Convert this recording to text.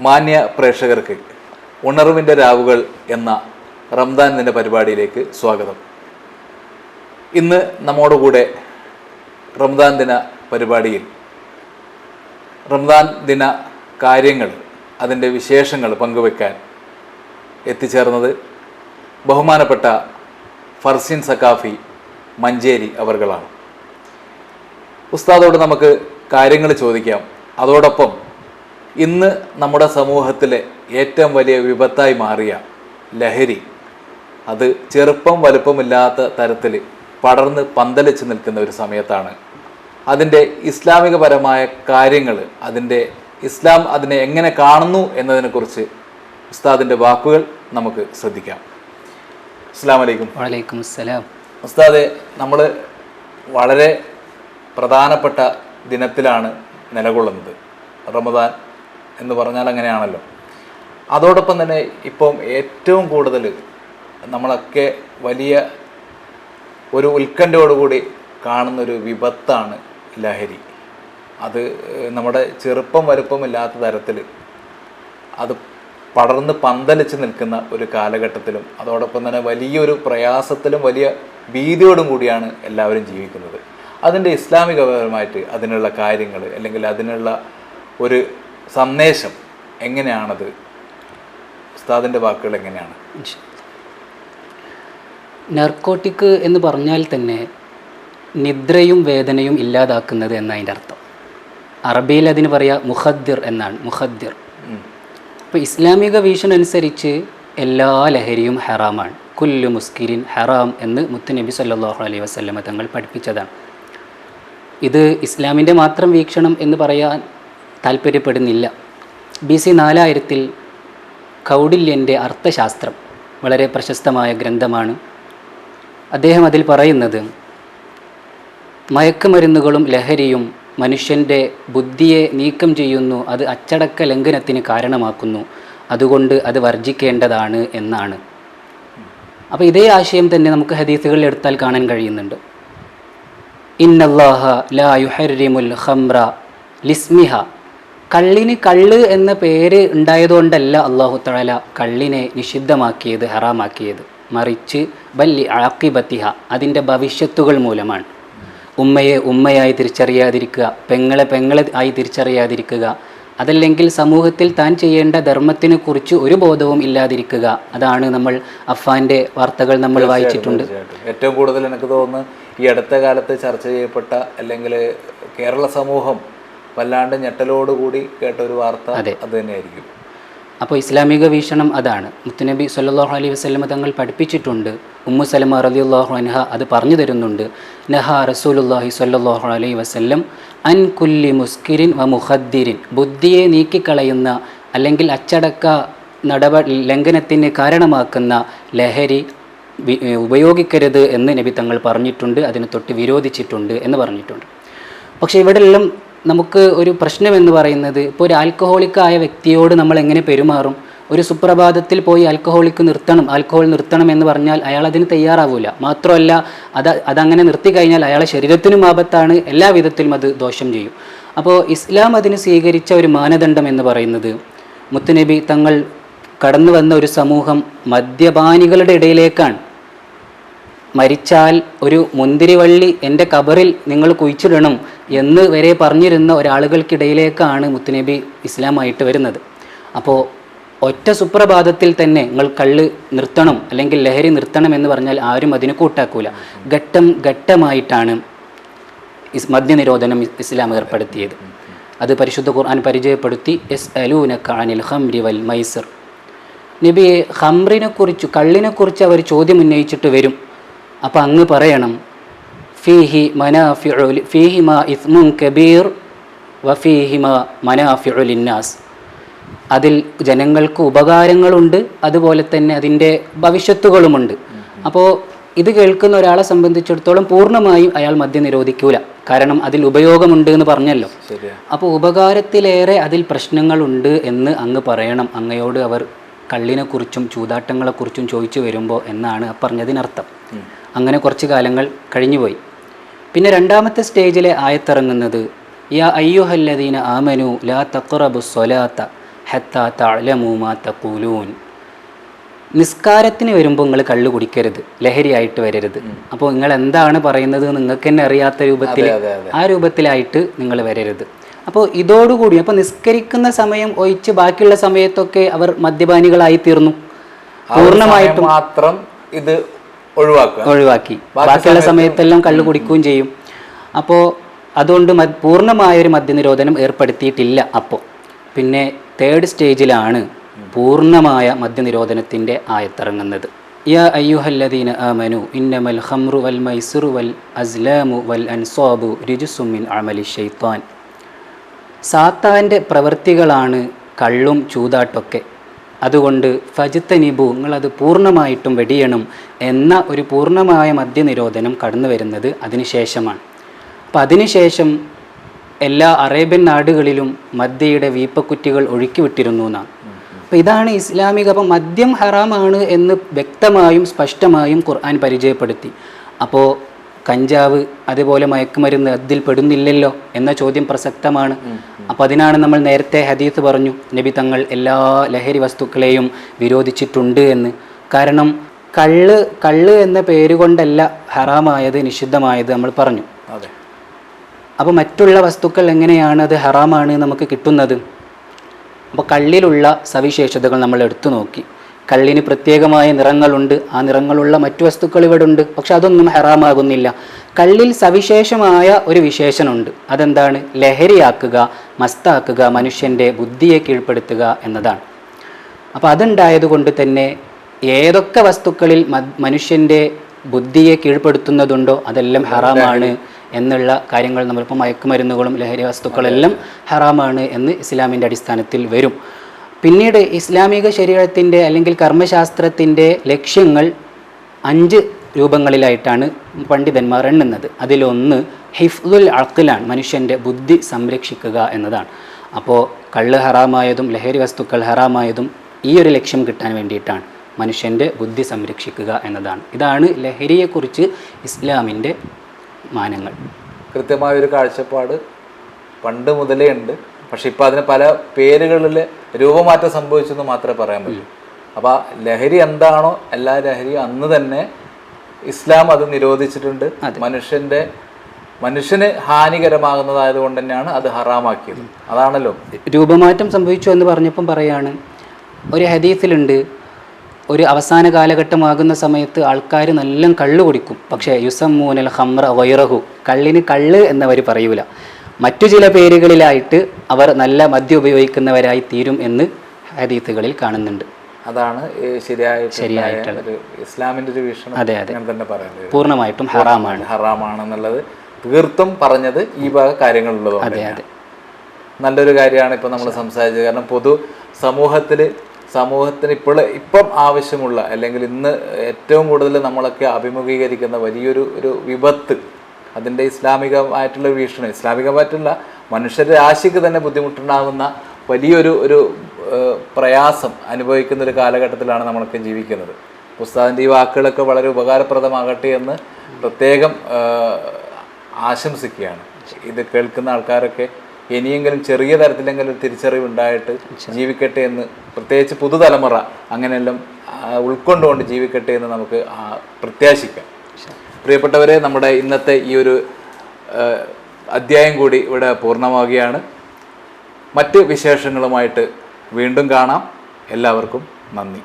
മാന്യ പ്രേക്ഷകർക്ക് ഉണർവിൻ്റെ രാവുകൾ എന്ന റംദാൻ ദിന പരിപാടിയിലേക്ക് സ്വാഗതം. ഇന്ന് നമ്മോടുകൂടെ റംദാൻ ദിന പരിപാടിയിൽ റംദാൻ ദിന കാര്യങ്ങൾ, അതിൻ്റെ വിശേഷങ്ങൾ പങ്കുവെക്കാൻ എത്തിച്ചേർന്നത് ബഹുമാനപ്പെട്ട ഫർസീൻ സക്കാഫി മഞ്ചേരി അവർകളാണ്. ഉസ്താദോട് നമുക്ക് കാര്യങ്ങൾ ചോദിക്കാം. അതോടൊപ്പം ഇന്ന് നമ്മുടെ സമൂഹത്തിലെ ഏറ്റവും വലിയ വിപത്തായി മാറിയ ലഹരി, അത് ചെറുപ്പം വലുപ്പമില്ലാത്ത തരത്തിൽ പടർന്ന് പന്തലിച്ച് നിൽക്കുന്ന ഒരു സമയത്താണ്. അതിൻ്റെ ഇസ്ലാമികപരമായ കാര്യങ്ങൾ, ഇസ്ലാം അതിനെ എങ്ങനെ കാണുന്നു എന്നതിനെക്കുറിച്ച് ഉസ്താദിൻ്റെ വാക്കുകൾ നമുക്ക് ശ്രദ്ധിക്കാം. അസ്സലാമു അലൈക്കും. വഅലൈക്കും അസ്സലാം. ഉസ്താദെ, നമ്മൾ വളരെ പ്രധാനപ്പെട്ട ദിനത്തിലാണ് നിലകൊള്ളുന്നത്. റമദാൻ എന്ന് പറഞ്ഞാൽ അങ്ങനെയാണല്ലോ. അതോടൊപ്പം തന്നെ ഇപ്പം ഏറ്റവും കൂടുതൽ നമ്മളൊക്കെ വലിയ ഒരു ഉത്കണ്ഠയോടുകൂടി കാണുന്നൊരു വിപത്താണ് ലഹരി. അത് നമ്മുടെ ചെറുപ്പം വലുപ്പമില്ലാത്ത തരത്തിൽ അത് പടർന്ന് പന്തലിച്ച് നിൽക്കുന്ന ഒരു കാലഘട്ടത്തിലും അതോടൊപ്പം തന്നെ വലിയൊരു പ്രയാസത്തിലും വലിയ ഭീതിയോടും കൂടിയാണ് എല്ലാവരും ജീവിക്കുന്നത്. അതിൻ്റെ ഇസ്ലാമികപരമായിട്ട് അതിനുള്ള കാര്യങ്ങൾ അല്ലെങ്കിൽ അതിനുള്ള ഒരു സന്ദേശം എങ്ങനെയാണത്? ഉസ്താദിൻ്റെ വാക്കുകൾ എങ്ങനെയാണ്? നർക്കോട്ടിക് എന്ന് പറഞ്ഞാൽ തന്നെ നിദ്രയും വേദനയും ഇല്ലാതാക്കുന്നത് എന്നതിൻ്റെ അർത്ഥം. അറബിയിൽ അതിന് പറയുക മുഖദ്ദിർ എന്നാണ്. മുഖദ്ദിർ. അപ്പോൾ ഇസ്ലാമിക വീക്ഷണം അനുസരിച്ച് എല്ലാ ലഹരിയും ഹറാമാണ്. കുല്ലു മുസ്കിരിൻ ഹറാം എന്ന് മുത്തുനബി സല്ലല്ലാഹു അലൈഹി വസല്ലമ തങ്ങൾ പഠിപ്പിച്ചതാണ്. ഇത് ഇസ്ലാമിൻ്റെ മാത്രം വീക്ഷണം എന്ന് പറയാൻ താല്പര്യപ്പെടുന്നില്ല. BC 4000 കൗടില്യൻ്റെ അർത്ഥശാസ്ത്രം വളരെ പ്രശസ്തമായ ഗ്രന്ഥമാണ്. അദ്ദേഹം അതിൽ പറയുന്നത്, മയക്കുമരുന്നുകളും ലഹരിയും മനുഷ്യൻ്റെ ബുദ്ധിയെ നീക്കം ചെയ്യുന്നു, അത് അച്ചടക്ക ലംഘനത്തിന് കാരണമാക്കുന്നു, അതുകൊണ്ട് അത് വർജിക്കേണ്ടതാണ് എന്നാണ്. അപ്പോൾ ഇതേ ആശയം തന്നെ നമുക്ക് ഹദീസുകളിൽ എടുത്താൽ കാണാൻ കഴിയുന്നുണ്ട്. ഇന്നല്ലാഹ ലാ യുഹർരിമുൽ ഖംറ ലിസ്മിഹ. കള്ളിന് കള്ള് എന്ന പേര് ഉണ്ടായതുകൊണ്ടല്ല അല്ലാഹു തആല കള്ളിനെ നിഷിദ്ധമാക്കിയത്, ഹറാമാക്കിയത്. മറിച്ച് ബല്ലി ആഖിബത്തിഹ, അതിൻ്റെ ഭവിഷ്യത്തുകൾ മൂലമാണ്. ഉമ്മയെ ഉമ്മയായി തിരിച്ചറിയാതിരിക്കുക, പെങ്ങളെ ആയി തിരിച്ചറിയാതിരിക്കുക, അതല്ലെങ്കിൽ സമൂഹത്തിൽ താൻ ചെയ്യേണ്ട ധർമ്മത്തിനെ കുറിച്ച് ഒരു ബോധവും ഇല്ലാതിരിക്കുക. അതാണ് നമ്മൾ അഫ്ഫാൻ്റെ വാർത്തകൾ നമ്മൾ വായിച്ചിട്ടുണ്ട്. ഏറ്റവും കൂടുതൽ എനിക്ക് തോന്നുന്നു ഈ അടുത്ത കാലത്ത് ചർച്ച ചെയ്യപ്പെട്ട അല്ലെങ്കിൽ കേരള സമൂഹം വല്ലാണ്ട് ഞെട്ടലോടുകൂടി കേട്ട ഒരു വാർത്ത അത് തന്നെയായിരിക്കും. അപ്പോൾ ഇസ്ലാമിക വീക്ഷണം അതാണ്. മുത്തുനബി സല്ലല്ലാഹു അലൈഹി വസല്ലമ തങ്ങൾ പഠിപ്പിച്ചിട്ടുണ്ട്. ഉമ്മു സലമ റളിയല്ലാഹു അൻഹ അത് പറഞ്ഞു തരുന്നുണ്ട്. നഹാ റസൂലുള്ളാഹി സ്വല്ലല്ലാഹു അലൈഹി വസല്ലം അൻ കുല്ലി മുസ്കിരിൻ വ മുഖദ്ദിരിൻ. ബുദ്ധിയെ നീക്കിക്കളയുന്ന അല്ലെങ്കിൽ അച്ചടക്ക ലംഘനത്തിന് കാരണമാക്കുന്ന ലഹരി ഉപയോഗിക്കരുത് എന്ന് നബി തങ്ങൾ പറഞ്ഞിട്ടുണ്ട്. അതിനെ തൊട്ട് വിരോധിച്ചിട്ടുണ്ട് എന്ന് പറഞ്ഞിട്ടുണ്ട്. പക്ഷേ ഇവിടെയെല്ലാം നമുക്ക് ഒരു പ്രശ്നം എന്ന് പറയുന്നത്, ഇപ്പോൾ ഒരു ആൽക്കഹോളിക്കായ വ്യക്തിയോട് നമ്മൾ എങ്ങനെ പെരുമാറും? ഒരു സുപ്രഭാതത്തിൽ പോയി ആൽക്കഹോൾ നിർത്തണം എന്ന് പറഞ്ഞാൽ അയാൾ അതിന് തയ്യാറാവില്ല. മാത്രമല്ല അതങ്ങനെ നിർത്തി കഴിഞ്ഞാൽ അയാളെ ശരീരത്തിനും ആപത്താണ്, എല്ലാ വിധത്തിലും അത് ദോഷം ചെയ്യും. അപ്പോൾ ഇസ്ലാം അതിന് സ്വീകരിച്ച ഒരു മാനദണ്ഡം എന്ന് പറയുന്നത്, മുത്തുനബി തങ്ങൾ കടന്നു വന്ന ഒരു സമൂഹം മദ്യപാനികളുടെ ഇടയിലേക്കാണ്. മരിച്ചാൽ ഒരു മുന്തിരിവള്ളി എൻ്റെ കബറിൽ നിങ്ങൾ കുഴിച്ചിടണം എന്ന് വരെ പറഞ്ഞിരുന്ന ഒരാളുകൾക്കിടയിലേക്കാണ് മുത്തുനബി ഇസ്ലാമായിട്ട് വരുന്നത്. അപ്പോൾ ഒറ്റ സുപ്രഭാതത്തിൽ തന്നെ നിങ്ങൾ കള്ള് നിർത്തണം അല്ലെങ്കിൽ ലഹരി നിർത്തണം എന്ന് പറഞ്ഞാൽ ആരും അതിന് കൂട്ടാക്കൂല. ഘട്ടമായിട്ടാണ് മദ്യനിരോധനം ഇസ്ലാം ഏർപ്പെടുത്തിയത്. അത് പരിശുദ്ധ ഖുർആൻ പരിചയപ്പെടുത്തി. യസ്അലൂനക അനിൽ ഖംരി വൽ മൈസിർ. നബിയെ, ഖംറിനെക്കുറിച്ച് കള്ളിനെക്കുറിച്ച് അവർ ചോദ്യം ഉന്നയിച്ചിട്ട് വരും. അപ്പം അങ്ങ് പറയണം, ഫീഹിമാ ഇസ്മുൻ കബീർ വഫീഹിമാ മനാഫിഉ ലിന്നാസ്. അതിൽ ജനങ്ങൾക്ക് ഉപകാരങ്ങളുണ്ട്, അതുപോലെ തന്നെ അതിൻ്റെ ഭവിഷ്യത്തുകളുമുണ്ട്. അപ്പോൾ ഇത് കേൾക്കുന്ന ഒരാളെ സംബന്ധിച്ചിടത്തോളം പൂർണ്ണമായും അയാൾ മദ്യം നിരോധിക്കൂല. കാരണം അതിൽ ഉപയോഗമുണ്ട് എന്ന് പറഞ്ഞല്ലോ. അപ്പോൾ ഉപകാരത്തിലേറെ അതിൽ പ്രശ്നങ്ങളുണ്ട് എന്ന് അങ്ങ് പറയണം. അങ്ങയോട് അവർ കള്ളിനെക്കുറിച്ചും ചൂതാട്ടങ്ങളെക്കുറിച്ചും ചോദിച്ചു വരുമ്പോൾ എന്നാണ് പറഞ്ഞതിനർത്ഥം. അങ്ങനെ കുറച്ച് കാലങ്ങൾ കഴിഞ്ഞുപോയി. പിന്നെ രണ്ടാമത്തെ സ്റ്റേജിലെ ആയത്തിറങ്ങുന്നത് യാ അയ്യുഹല്ലദീന ആമനു ലാ തഖറബു സ്വലാത്ത ഹത്താ തഅലമൂ മാ തഖൂലൂൻ. നിസ്കാരത്തിന് വരുമ്പോൾ നിങ്ങൾ കള്ളു കുടിക്കരുത്, ലഹരിയായിട്ട് വരരുത്. അപ്പോൾ നിങ്ങൾ എന്താണ് പറയുന്നത് നിങ്ങൾക്ക് തന്നെ അറിയാത്ത രൂപത്തിൽ ആ രൂപത്തിലായിട്ട് നിങ്ങൾ വരരുത്. അപ്പോൾ ഇതോടുകൂടി അപ്പോൾ നിസ്കരിക്കുന്ന സമയം ഒഴിച്ച് ബാക്കിയുള്ള സമയത്തൊക്കെ അവർ മദ്യപാനികളായി തീർന്നു. പൂർണ്ണമായിട്ടും മാത്രം ഇത് ഒഴിവാക്കി ബാക്കിയുള്ള സമയത്തെല്ലാം കള്ളു കുടിക്കുകയും ചെയ്യും. അപ്പോൾ അതുകൊണ്ട് പൂർണ്ണമായൊരു മദ്യനിരോധനം ഏർപ്പെടുത്തിയിട്ടില്ല. അപ്പോൾ പിന്നെ 3rd സ്റ്റേജിലാണ് പൂർണ്ണമായ മദ്യനിരോധനത്തിൻ്റെ ആയത്തിറങ്ങുന്നത്. യാ അയ്യുഹല്ലദീന ആമനു ഇന്നമൽ ഖംറു വൽ മൈസിറു വൽ അസ്ലാമു വൽ അൻസാബു റിജ്സും മിൻ അമലി ശൈത്താൻ. സാത്താൻ്റെ പ്രവൃത്തികളാണ് കള്ളും ചൂതാട്ടൊക്കെ, അതുകൊണ്ട് ഫജ്തനിബു, നിങ്ങളത് പൂർണ്ണമായിട്ടും വെടിയണം എന്ന ഒരു പൂർണ്ണമായ മദ്യനിരോധനം കടന്നു വരുന്നത് അതിനുശേഷമാണ്. അപ്പം അതിനുശേഷം എല്ലാ അറേബ്യൻ നാടുകളിലും മദ്യയുടെ വീപ്പക്കുറ്റികൾ ഒഴുക്കി വിട്ടിരുന്നു എന്നാണ്. അപ്പം ഇതാണ് ഇസ്ലാമിക. അപ്പം മദ്യം ഹറാമാണ് എന്ന് വ്യക്തമായും സ്പഷ്ടമായും ഖുർആൻ പരിചയപ്പെടുത്തി. അപ്പോൾ കഞ്ചാവ് അതുപോലെ മയക്കുമരുന്ന് അതിൽ പെടുന്നില്ലല്ലോ എന്ന ചോദ്യം പ്രസക്തമാണ്. അപ്പം അതിനാണ് നമ്മൾ നേരത്തെ ഹദീസ് പറഞ്ഞു, നബി തങ്ങൾ എല്ലാ ലഹരി വസ്തുക്കളെയും വിരോധിച്ചിട്ടുണ്ട് എന്ന്. കാരണം കള്ള് എന്ന പേര് കൊണ്ടല്ല ഹറാമായത് നിഷിദ്ധമായത് നമ്മൾ പറഞ്ഞു. അപ്പോൾ മറ്റുള്ള വസ്തുക്കൾ എങ്ങനെയാണ് അത് ഹറാമാണ് നമുക്ക് കിട്ടുന്നത്? അപ്പോൾ കള്ളിലുള്ള സവിശേഷതകൾ നമ്മൾ എടുത്തു നോക്കി. കള്ളിന് പ്രത്യേകമായ നിറങ്ങളുണ്ട്, ആ നിറങ്ങളുള്ള മറ്റു വസ്തുക്കൾ ഇവിടെ ഉണ്ട്, പക്ഷെ അതൊന്നും ഹറാമാകുന്നില്ല. കള്ളിൽ സവിശേഷമായ ഒരു വിശേഷണമുണ്ട്. അതെന്താണ്? ലഹരിയാക്കുക, മസ്താക്കുക, മനുഷ്യൻ്റെ ബുദ്ധിയെ കീഴ്പ്പെടുത്തുക എന്നതാണ്. അപ്പോൾ അതുണ്ടായതുകൊണ്ട് തന്നെ ഏതൊക്കെ വസ്തുക്കളിൽ മനുഷ്യൻ്റെ ബുദ്ധിയെ കീഴ്പ്പെടുത്തുന്നതുണ്ടോ അതെല്ലാം ഹറാമാണ് എന്നുള്ള കാര്യങ്ങൾ നമ്മളിപ്പോൾ മയക്കുമരുന്നുകളും ലഹരി വസ്തുക്കളെല്ലാം ഹറാമാണ് എന്ന് ഇസ്ലാമിൻ്റെ അടിസ്ഥാനത്തിൽ വരും. പിന്നീട് ഇസ്ലാമിക ശരീഅത്തിൻ്റെ അല്ലെങ്കിൽ കർമ്മശാസ്ത്രത്തിൻ്റെ ലക്ഷ്യങ്ങൾ 5 രൂപങ്ങളിലായിട്ടാണ് പണ്ഡിതന്മാർ എണ്ണുന്നത്. അതിലൊന്ന് ഹിഫ്ദുൽ അഖ്ലാണ്, മനുഷ്യൻ്റെ ബുദ്ധി സംരക്ഷിക്കുക എന്നതാണ്. അപ്പോൾ കള്ള് ഹറാമായതും ലഹരി വസ്തുക്കൾ ഹറാമായതും ഈ ഒരു ലക്ഷ്യം കിട്ടാൻ വേണ്ടിയിട്ടാണ്, മനുഷ്യൻ്റെ ബുദ്ധി സംരക്ഷിക്കുക എന്നതാണ്. ഇതാണ് ലഹരിയെക്കുറിച്ച് ഇസ്ലാമിൻ്റെ മാനങ്ങൾ. കൃത്യമായൊരു കാഴ്ചപ്പാട് പണ്ട് മുതലേ ഉണ്ട്. പക്ഷെ ഇപ്പം അതിന് പല പേരുകളിൽ രൂപമാറ്റം സംഭവിച്ചെന്ന് മാത്രമേ പറയാൻ പറ്റൂ. അപ്പോൾ ലഹരി എന്താണോ എല്ലാ ലഹരിയും അന്ന് തന്നെ ഇസ്ലാം അത് നിരോധിച്ചിട്ടുണ്ട്. മനുഷ്യന് ഹാനികരമാകുന്നതായതുകൊണ്ട് തന്നെയാണ് അത് ഹറാമാക്കിയത്. അതാണല്ലോ രൂപമാറ്റം സംഭവിച്ചു എന്ന് പറഞ്ഞപ്പം പറയാണ്, ഒരു ഹദീസിലുണ്ട്, ഒരു അവസാന കാലഘട്ടമാകുന്ന സമയത്ത് ആൾക്കാർ നല്ല കള്ള് കുടിക്കും, പക്ഷേ യുസമ്മൂനൽ ഖംറ വൈറഹു, കള്ളിന് കള്ള് എന്നവർ പറയൂല, മറ്റു ചില പേരുകളിലായിട്ട് അവർ നല്ല മദ്യം ഉപയോഗിക്കുന്നവരായി തീരും എന്ന് ഹദീസുകളിൽ കാണുന്നുണ്ട്. അതാണ് ശരിയായിട്ടുള്ള ഇസ്ലാമിൻ്റെ ഒരു വീക്ഷണം. അതെ അതെ, ഞാൻ തന്നെ പറയുന്നത് പൂർണ്ണമായിട്ടും ഹറാമാണെന്നുള്ളത് തീർത്തും പറഞ്ഞത് ഈ വക കാര്യങ്ങളുള്ളതുകൊണ്ട്. അതെ അതെ, നല്ലൊരു കാര്യമാണ് ഇപ്പം നമ്മൾ സംസാരിച്ചത്. കാരണം സമൂഹത്തിന് ഇപ്പം ആവശ്യമുള്ള അല്ലെങ്കിൽ ഇന്ന് ഏറ്റവും കൂടുതൽ നമ്മളൊക്കെ അഭിമുഖീകരിക്കുന്ന വലിയൊരു വിപത്ത്, അതിൻ്റെ ഇസ്ലാമികമായിട്ടുള്ള വീക്ഷണം, ഇസ്ലാമികമായിട്ടുള്ള മനുഷ്യരുടെ രാശിക്ക് തന്നെ ബുദ്ധിമുട്ടുണ്ടാകുന്ന വലിയൊരു പ്രയാസം അനുഭവിക്കുന്ന ഒരു കാലഘട്ടത്തിലാണ് നമ്മളൊക്കെ ജീവിക്കുന്നത്. ഉസ്താദിൻ്റെ ഈ വാക്കുകളൊക്കെ വളരെ ഉപകാരപ്രദമാകട്ടെ എന്ന് പ്രത്യേകം ആശംസിക്കുകയാണ്. ഇത് കേൾക്കുന്ന ആൾക്കാരൊക്കെ ഇനിയെങ്കിലും ചെറിയ തരത്തിലെങ്കിലും തിരിച്ചറിവുണ്ടായിട്ട് ജീവിക്കട്ടെ എന്ന്, പ്രത്യേകിച്ച് പുതുതലമുറ അങ്ങനെയെല്ലാം ഉൾക്കൊണ്ടുകൊണ്ട് ജീവിക്കട്ടെ എന്ന് നമുക്ക് പ്രത്യാശിക്കാം. പ്രിയപ്പെട്ടവരെ, നമ്മുടെ ഇന്നത്തെ ഈ ഒരു അധ്യായം കൂടി ഇവിടെ പൂർണ്ണമാവുകയാണ്. മറ്റ് വിശേഷങ്ങളുമായിട്ട് വീണ്ടും കാണാം. എല്ലാവർക്കും നന്ദി.